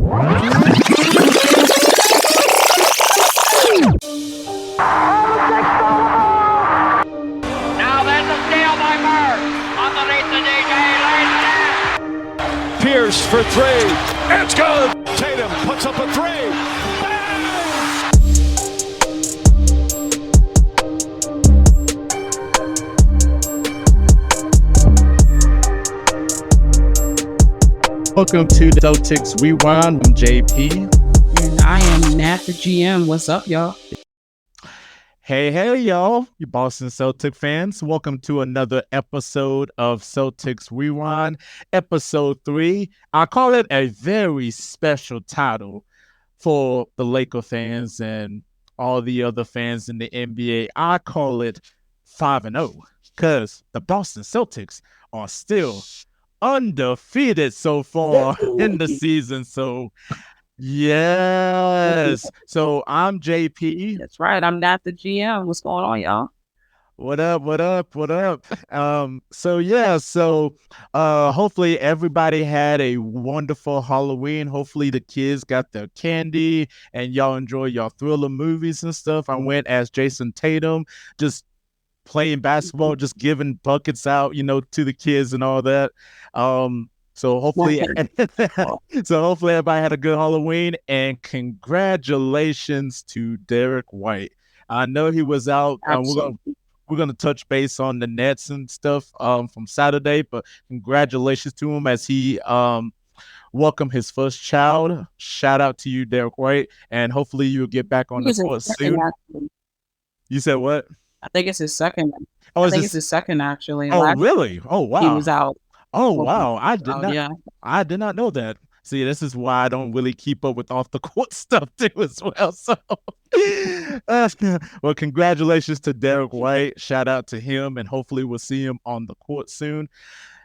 Now there's a steal by Bird. Underneath the DJ. Pierce for three. It's good. Tatum puts up a three. Welcome to the Celtics Rewind. I'm JP. And I am Nat, the GM. What's up, y'all? Hey, y'all. You Boston Celtic fans. Welcome to another episode of Celtics Rewind, episode 3. I call it a very special title for the Laker fans and all the other fans in the NBA. I call it 5-0 because the Boston Celtics are still undefeated so far in the season. So yes. So I'm JP. That's right. I'm Nat, the GM. What's going on, y'all? What up? So hopefully everybody had a wonderful Halloween. Hopefully the kids got their candy and y'all enjoy y'all thriller movies and stuff. I went as Jason Tatum, just playing basketball, just giving buckets out, to the kids and all that. So hopefully everybody had a good Halloween, and congratulations to Derek White. I know he was out. We're gonna touch base on the Nets and stuff from Saturday, but congratulations to him as he welcomed his first child. Shout out to you, Derek White, and hopefully you'll get back on the court soon. You said what? I think it's his second. It's his second, actually. Oh, really? Oh, wow. He was out. Oh, wow. I did not know that. See, this is why I don't really keep up with off the court stuff too as well. So, well, congratulations to Derek White. Shout out to him, and hopefully we'll see him on the court soon.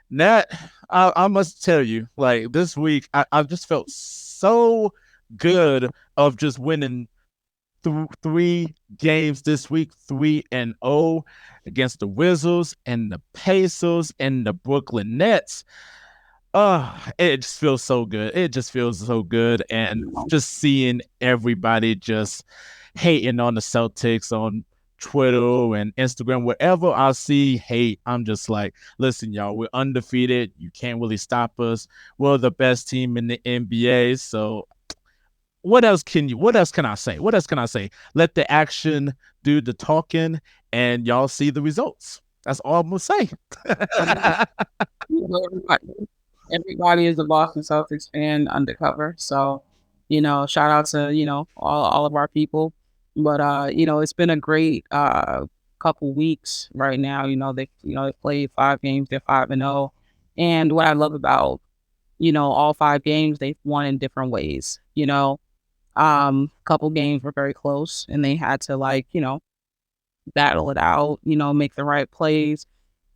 Nat, I must tell you, like this week, I just felt so good of just winning 3 games this week, 3-0 against the Wizards and the Pacers and the Brooklyn Nets. It just feels so good. And just seeing everybody just hating on the Celtics on Twitter and Instagram, wherever I see hate, I'm just like, listen, y'all, we're undefeated. You can't really stop us. We're the best team in the NBA. So what else can I say? Let the action do the talking, and y'all see the results. That's all I'm gonna say. Everybody is a Boston Celtics fan undercover. So, shout out to, all of our people. But it's been a great couple weeks right now. They played 5 games, they're 5-0. And what I love about, all 5 games, they've won in different ways. Couple games were very close and they had to battle it out, make the right plays.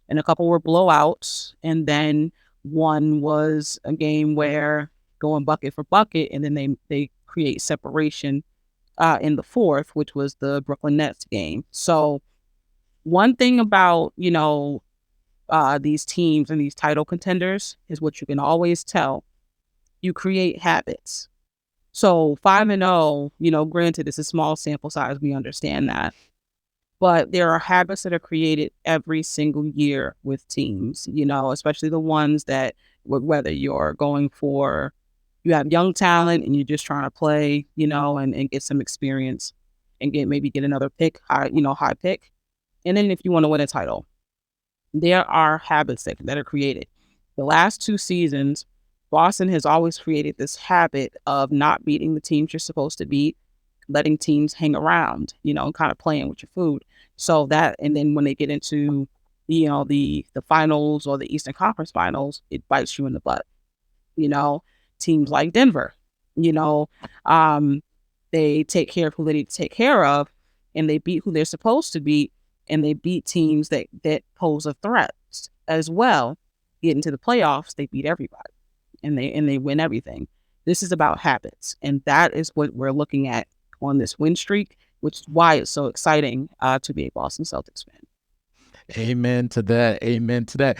And a couple were blowouts. And then one was a game where going bucket for bucket, and then they create separation in the fourth, which was the Brooklyn Nets game. So one thing about, these teams and these title contenders is what you can always tell. You create habits. So 5-0, granted, it's a small sample size. We understand that. But there are habits that are created every single year with teams, especially the ones that, whether you're you have young talent and you're just trying to play, and get some experience and get another pick, high pick. And then if you want to win a title, there are habits that are created. The last 2 seasons, Boston has always created this habit of not beating the teams you're supposed to beat, letting teams hang around, and kind of playing with your food. So that, and then when they get into, the finals or the Eastern Conference Finals, it bites you in the butt. Teams like Denver, they take care of who they need to take care of, and they beat who they're supposed to beat, and they beat teams that pose a threat as well. Get into the playoffs, they beat everybody. And they win everything. This is about habits, and that is what we're looking at on this win streak, which is why it's so exciting to be a Boston Celtics fan. Amen to that. Amen to that.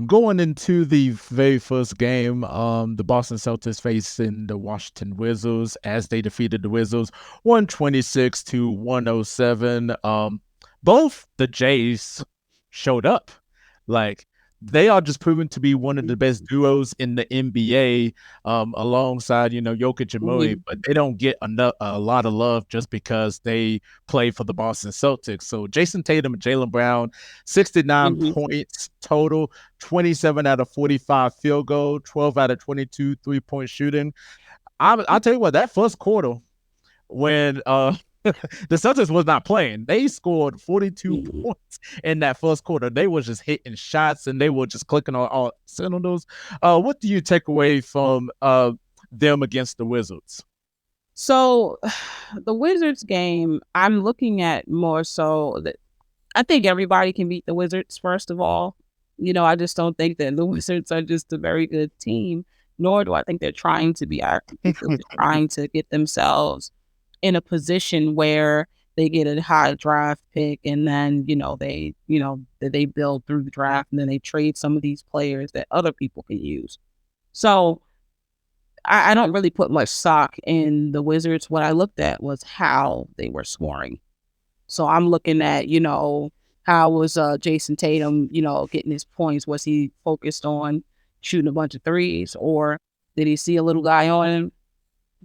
Going into the very first game, the Boston Celtics facing the Washington Wizards as they defeated the Wizards 126 to 107. Both the Jays showed up. Like they are just proven to be one of the best duos in the NBA, alongside Jokic and Murray, Mhm, but they don't get a lot of love just because they play for the Boston Celtics. So Jason Tatum and Jaylen Brown, 69 mhm, points total, 27 out of 45 field goal, 12 out of 22 3-point shooting. I'll tell you what, that first quarter when the Celtics was not playing. They scored 42 mhm. points in that first quarter. They were just hitting shots and they were just clicking on all cylinders. What do you take away from them against the Wizards? So the Wizards game, I'm looking at more so that I think everybody can beat the Wizards, first of all. I just don't think that the Wizards are just a very good team, nor do I think they're trying to be. I think they're just trying to get themselves in a position where they get a high draft pick and then, that they build through the draft and then they trade some of these players that other people can use. So I don't really put much stock in the Wizards. What I looked at was how they were scoring. So I'm looking at, how was Jason Tatum, getting his points? Was he focused on shooting a bunch of threes, or did he see a little guy on him?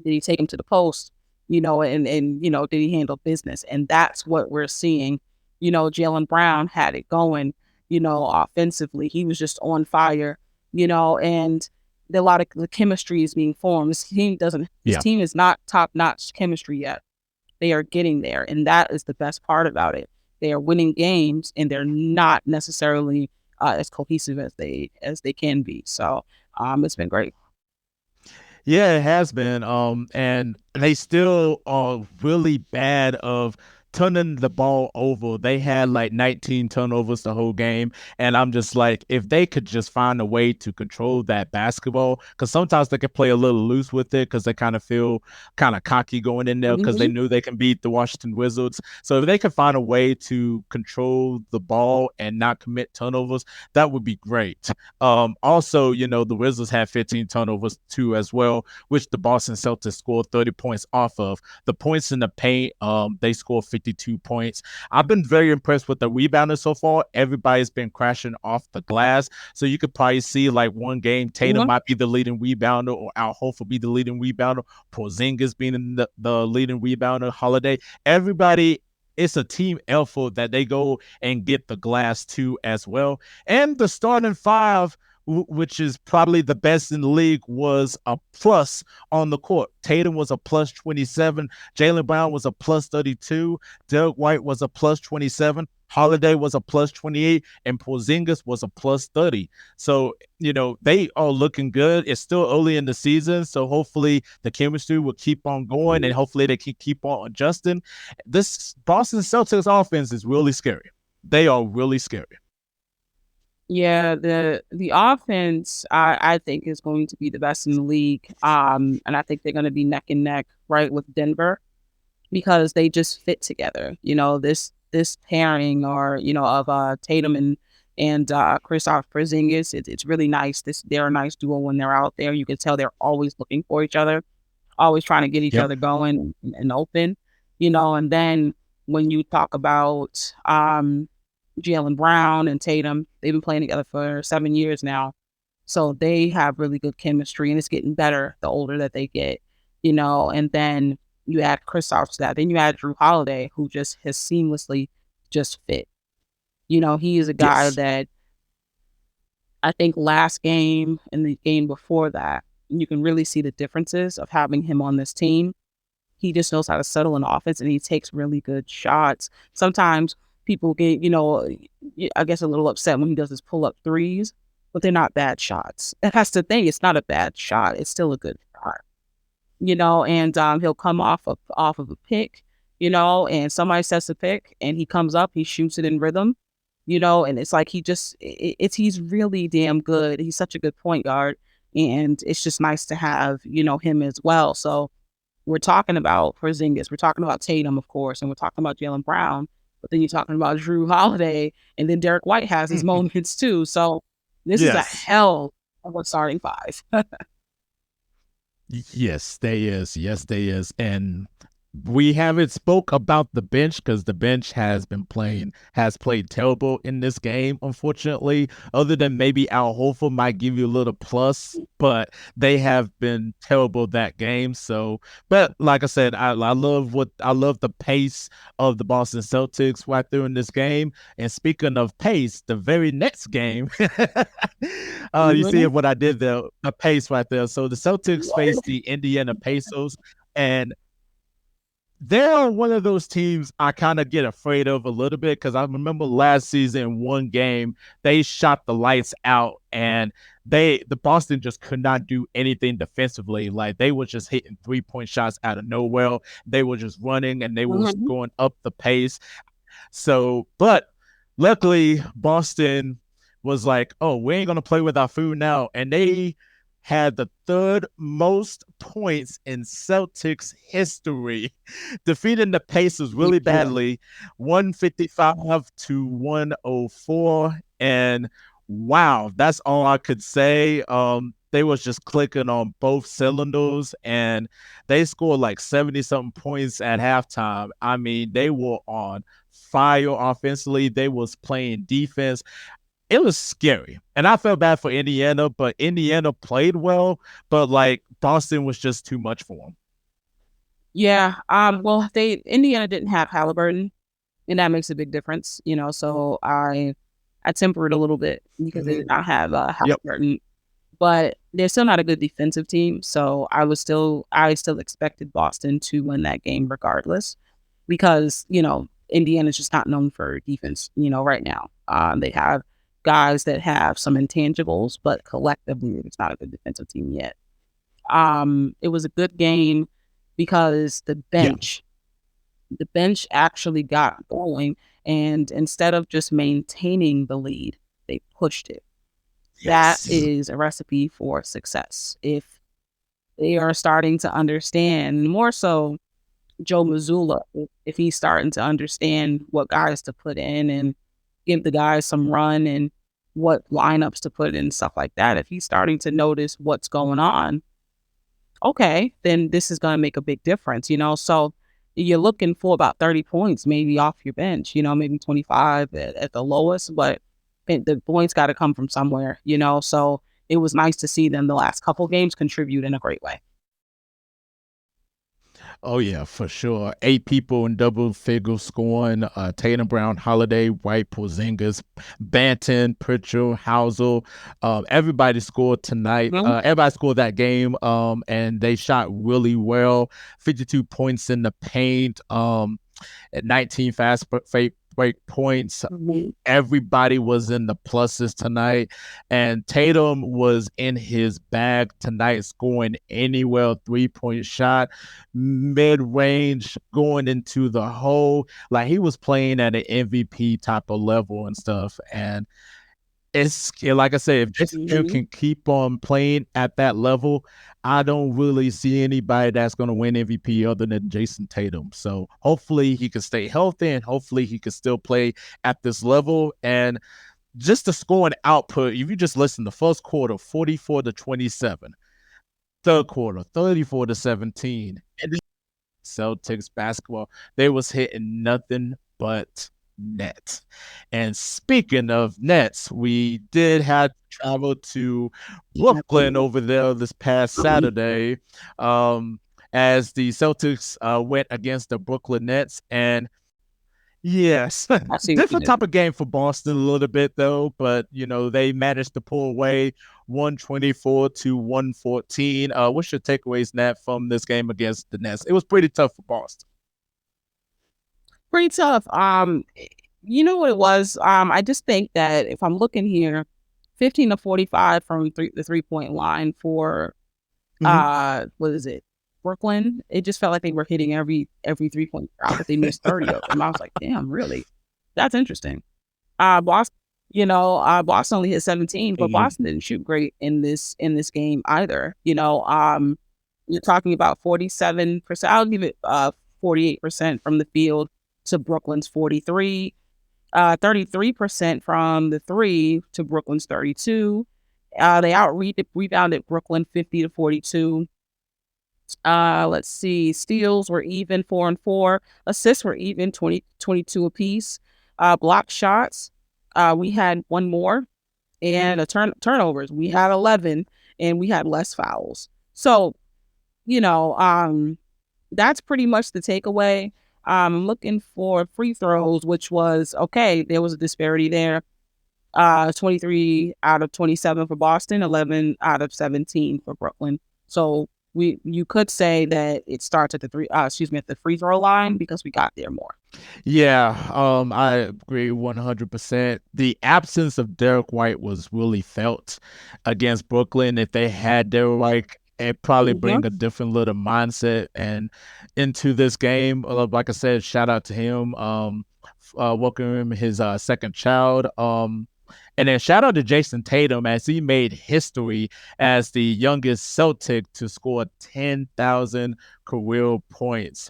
Did he take him to the post? And did he handle business? And that's what we're seeing. Jalen Brown had it going, offensively. He was just on fire, and a lot of the chemistry is being formed. This Yeah. team is not top notch chemistry yet. They are getting there, and that is the best part about it. They are winning games, and they're not necessarily as cohesive as they can be. So, it's been great. Yeah, it has been. And they still are really bad of turning the ball over. They had like 19 turnovers the whole game. And I'm just like, if they could just find a way to control that basketball, because sometimes they could play a little loose with it because they kind of feel kind of cocky going in there because they Mhm. knew they can beat the Washington Wizards. So if they could find a way to control the ball and not commit turnovers, that would be great. Also, the Wizards had 15 turnovers too as well, which the Boston Celtics scored 30 points off of. The points in the paint, they scored 52 points. I've been very impressed with the rebounding so far. Everybody's been crashing off the glass. So you could probably see like one game, Tatum Mhm. might be the leading rebounder, or Al Horford be the leading rebounder, Porzingis being the leading rebounder, Holiday. Everybody, it's a team effort that they go and get the glass too as well. And the starting five, which is probably the best in the league, was a plus on the court. Tatum was a plus 27. Jaylen Brown was a plus 32. Derek White was a plus 27. Holiday was a plus 28. And Porzingis was a plus 30. So, they are looking good. It's still early in the season. So hopefully the chemistry will keep on going and hopefully they can keep on adjusting. This Boston Celtics offense is really scary. They are really scary. Yeah, the offense I think is going to be the best in the league. And I think they're going to be neck and neck right with Denver because they just fit together. This pairing or of Tatum and Kristaps Porzingis, it's really nice. They're a nice duo when they're out there. You can tell they're always looking for each other, always trying to get each Yep. other going and open. And then when you talk about Jalen Brown and Tatum, they've been playing together for 7 years now. So they have really good chemistry and it's getting better the older that they get. And then you add Kristaps to that. Then you add Drew Holiday, who just has seamlessly just fit. He is a guy Yes. that I think last game and the game before that, you can really see the differences of having him on this team. He just knows how to settle an offense and he takes really good shots. Sometimes people get, I guess a little upset when he does his pull up threes, but they're not bad shots. And that's the thing. It's not a bad shot. It's still a good shot, and he'll come off of a pick, and somebody sets a pick and he comes up, he shoots it in rhythm, and it's like he's really damn good. He's such a good point guard. And it's just nice to have, him as well. So we're talking about Porzingis, we're talking about Tatum, of course, and we're talking about Jalen Brown. But then you're talking about Drew Holiday, and then Derek White has his moments too. So this is a Yes. hell of a starting five. Yes, there is. Yes, there is. And we haven't spoke about the bench because the bench has played terrible in this game, unfortunately. Other than maybe Al Horford might give you a little plus, but they have been terrible that game. So, but like I said, I love the pace of the Boston Celtics right there in this game. And speaking of pace, the very next game, you see what I did there, the pace right there. So the Celtics faced the Indiana Pacers, and they're one of those teams I kind of get afraid of a little bit because I remember last season, one game, they shot the lights out and the Boston just could not do anything defensively. Like they were just hitting 3-point shots out of nowhere. They were just running and they were going up the pace. So, but luckily Boston was like, oh, we ain't going to play with our food now. And they had the third most points in Celtics history, defeating the Pacers really badly, 155-104. And wow, that's all I could say. They was just clicking on both cylinders, and they scored like 70-something points at halftime. I mean, they were on fire offensively. They was playing defense. It was scary. And I felt bad for Indiana, but Indiana played well, but like Boston was just too much for them. Yeah. Well, Indiana didn't have Halliburton, and that makes a big difference, So I tempered a little bit because they did not have Halliburton, but they're still not a good defensive team. So I still expected Boston to win that game regardless, because Indiana's just not known for defense, right now. They have guys that have some intangibles, but collectively it's not a good defensive team yet. It was a good game because the bench actually got going, and instead of just maintaining the lead, they pushed it. Yes. That is a recipe for success. If they are starting to understand, more so Joe Mazzulla, if he's starting to understand what guys to put in and give the guys some run and what lineups to put in, stuff like that. If he's starting to notice what's going on, okay, then this is going to make a big difference, So you're looking for about 30 points, maybe off your bench, maybe 25 at the lowest, but the points got to come from somewhere, So it was nice to see them the last couple games contribute in a great way. Oh yeah, for sure. 8 people in double figure scoring. Tatum, Brown, Holiday, White, Porzingis, Banton, Pritchard, Housel. Everybody scored tonight. Everybody scored that game. And they shot really well. 52 points in the paint. At 19 fast break points. Everybody was in the pluses tonight, and Tatum was in his bag tonight, scoring anywhere 3-point shot, mid-range, going into the hole. Like he was playing at an MVP type of level and stuff. And it's like I said, if Jason can keep on playing at that level, I don't really see anybody that's going to win MVP other than Jason Tatum. So hopefully he can stay healthy, and hopefully he can still play at this level. And just the scoring output, if you just listen, the first quarter, 44-27, third quarter, 34-17, and Celtics basketball, they was hitting nothing but net. And speaking of nets, we did have to travel to Brooklyn over there this past Saturday, as the Celtics went against the Brooklyn Nets. And yes, different type of game for Boston a little bit though, but they managed to pull away 124-114. What's your takeaways, Nat, from this game against the Nets? It was pretty tough for Boston. Pretty tough. You know what it was? I just think that if I'm looking here, 15-45 from the 3-point line for what is it? Brooklyn. It just felt like they were hitting every 3-point shot, but they missed 30 of them. I was like, damn, really? That's interesting. Boston, Boston only hit 17, but Boston didn't shoot great in this game either. You're talking about 47%. I'll give it 48% from the field to Brooklyn's 43. 33% from the 3 to Brooklyn's 32. They rebounded Brooklyn 50-42. Let's see. Steals were even 4-4. Assists were even 22 apiece. Block shots, we had one more, and turnovers, we had 11, and we had less fouls. So, that's pretty much the takeaway. I'm looking for free throws, which was okay. There was a disparity there. 23 out of 27 for Boston, 11 out of 17 for Brooklyn. So you could say that it starts at the free throw line because we got there more. Yeah, I agree 100%. The absence of Derek White was really felt against Brooklyn. If they had Derek White, it probably bring a different little mindset and into this game. Like I said, shout out to him. Welcome his second child. And then shout out to Jason Tatum as he made history as the youngest Celtic to score 10,000 career points.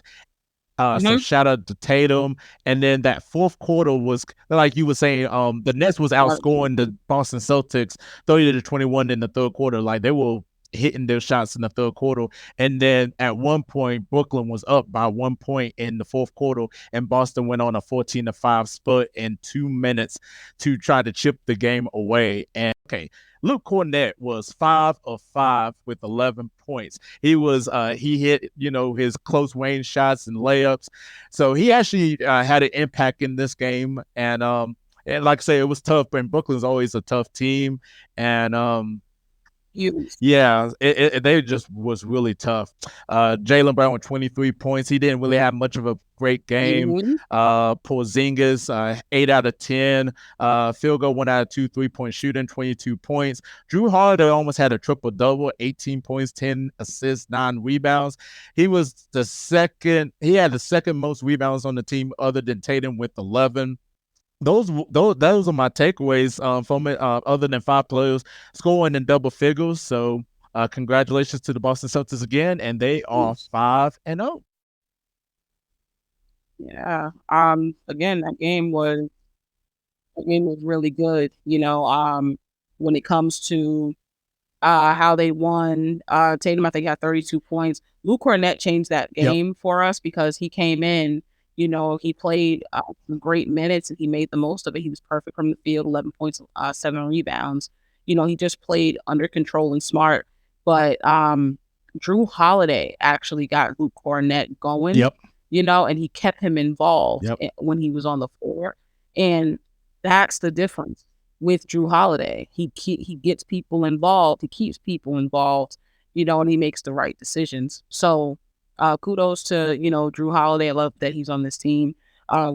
So shout out to Tatum. And then that fourth quarter was, like you were saying, the Nets was outscoring the Boston Celtics 30-21 in the third quarter. Like they were hitting their shots in the third quarter. And then at one point, Brooklyn was up by 1 point in the fourth quarter, and Boston went on a 14-5 split in 2 minutes to try to chip the game away. And Luke Cornett was 5 of 5 with 11 points. He hit, his close range shots and layups. So he actually had an impact in this game. And like I say, it was tough, and Brooklyn's always a tough team. And they just was really tough. Jaylen Brown with 23 points. He didn't really have much of a great game. Porzingis, 8 out of 10. Field goal, 1 out of 2, 3-point shooting, 22 points. Drew Holiday almost had a triple-double, 18 points, 10 assists, 9 rebounds. He had the second most rebounds on the team other than Tatum with 11. Those are my takeaways from it, other than 5 players scoring in double figures. So congratulations to the Boston Celtics again, and they are 5-0. Yeah. Again, that game was really good. When it comes to how they won, Tatum, I think, got 32 points. Luke Cornett changed that game for us because he came in. He played some great minutes and he made the most of it. He was perfect from the field, 11 points, 7 rebounds. He just played under control and smart. But Drew Holiday actually got Luke Cornett going, and he kept him involved when he was on the floor. And that's the difference with Drew Holiday. He gets people involved. He keeps people involved, and he makes the right decisions. So kudos to, Drew Holiday. I love that he's on this team.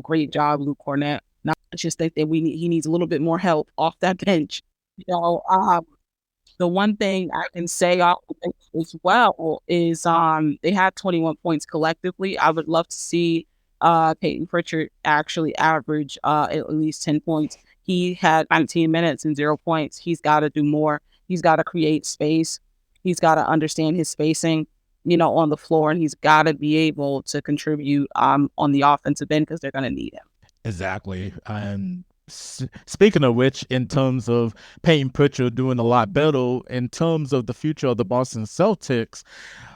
Great job, Luke Cornett. Now, I just think that he needs a little bit more help off that bench. The one thing I can say off the bench as well is they had 21 points collectively. I would love to see Peyton Pritchard actually average at least 10 points. He had 19 minutes and 0 points. He's got to do more. He's got to create space. He's got to understand his spacing, on the floor, and he's got to be able to contribute on the offensive end because they're going to need him. Exactly. And speaking of which, in terms of Peyton Pritchard doing a lot better, in terms of the future of the Boston Celtics,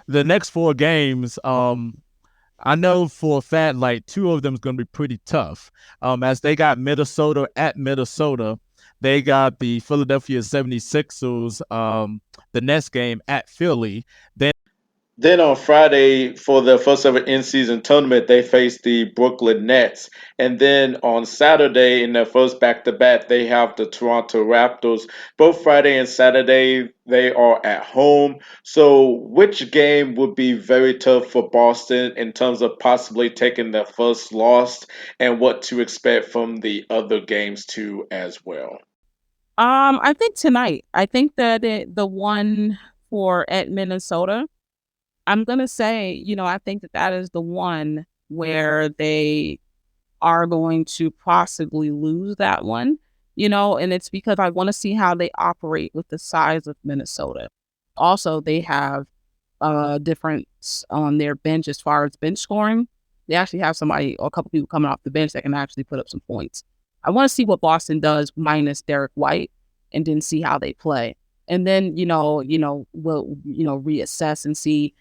the next 4 games, I know for a fact, like 2 of them is going to be pretty tough. As they got Minnesota at Minnesota, they got the Philadelphia 76ers, the next game at Philly. Then on Friday, for the first ever in-season tournament, they faced the Brooklyn Nets. And then on Saturday, in their first back-to-back, they have the Toronto Raptors. Both Friday and Saturday, they are at home. So which game would be very tough for Boston in terms of possibly taking their first loss, and what to expect from the other games too as well? I think tonight. I think that the one at Minnesota, I'm going to say, I think that is the one where they are going to possibly lose that one, and it's because I want to see how they operate with the size of Minnesota. Also, they have a difference on their bench as far as bench scoring. they actually have somebody or a couple people coming off the bench that can actually put up some points. I want to see what Boston does minus Derek White, and then see how they play. And then, we'll, reassess and see,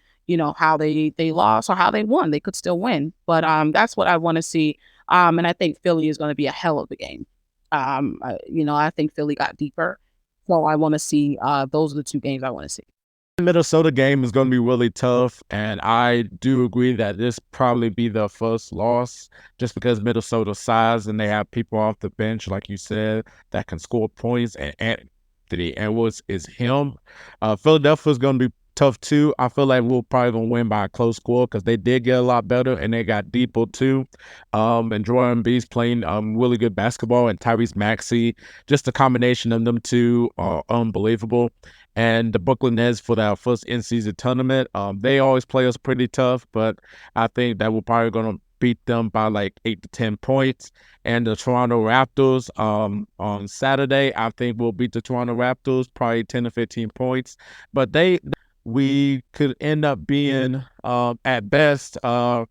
how they lost or how they won. They could still win. But that's what I want to see. And I think Philly is going to be a hell of a game. I think Philly got deeper. So I want to see, those are the two games I want to see. Minnesota game is going to be really tough, and I do agree that this probably be the first loss just because Minnesota's size and they have people off the bench, like you said, that can score points, and Anthony Edwards is him. Philadelphia's going to be tough too. I feel like we'll probably going to win by a close score because they did get a lot better and they got deeper too. And Joel Embiid's playing really good basketball, and Tyrese Maxey, just the combination of them two are unbelievable. And the Brooklyn Nets for their first in-season tournament, they always play us pretty tough, but I think that we're probably going to beat them by like 8 to 10 points. And the Toronto Raptors on Saturday, I think we'll beat the Toronto Raptors probably 10 to 15 points. But we could end up being at best 3-1.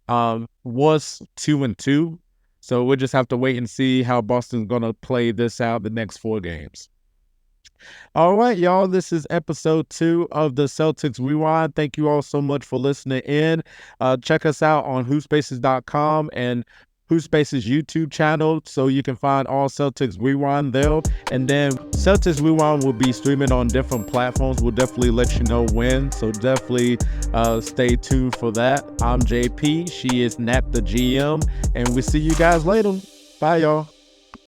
Was 2-2. So we'll just have to wait and see how Boston's going to play this out the next 4 games. All right, y'all. This is episode 2 of the Celtics Rewind. Thank you all so much for listening in. Check us out on HoopSpaces.com and HoopSpaces YouTube channel so you can find all Celtics Rewind there. And then Celtics Rewind will be streaming on different platforms. We'll definitely let you know when. So definitely stay tuned for that. I'm JP. She is Nat the GM. And we'll see you guys later. Bye, y'all.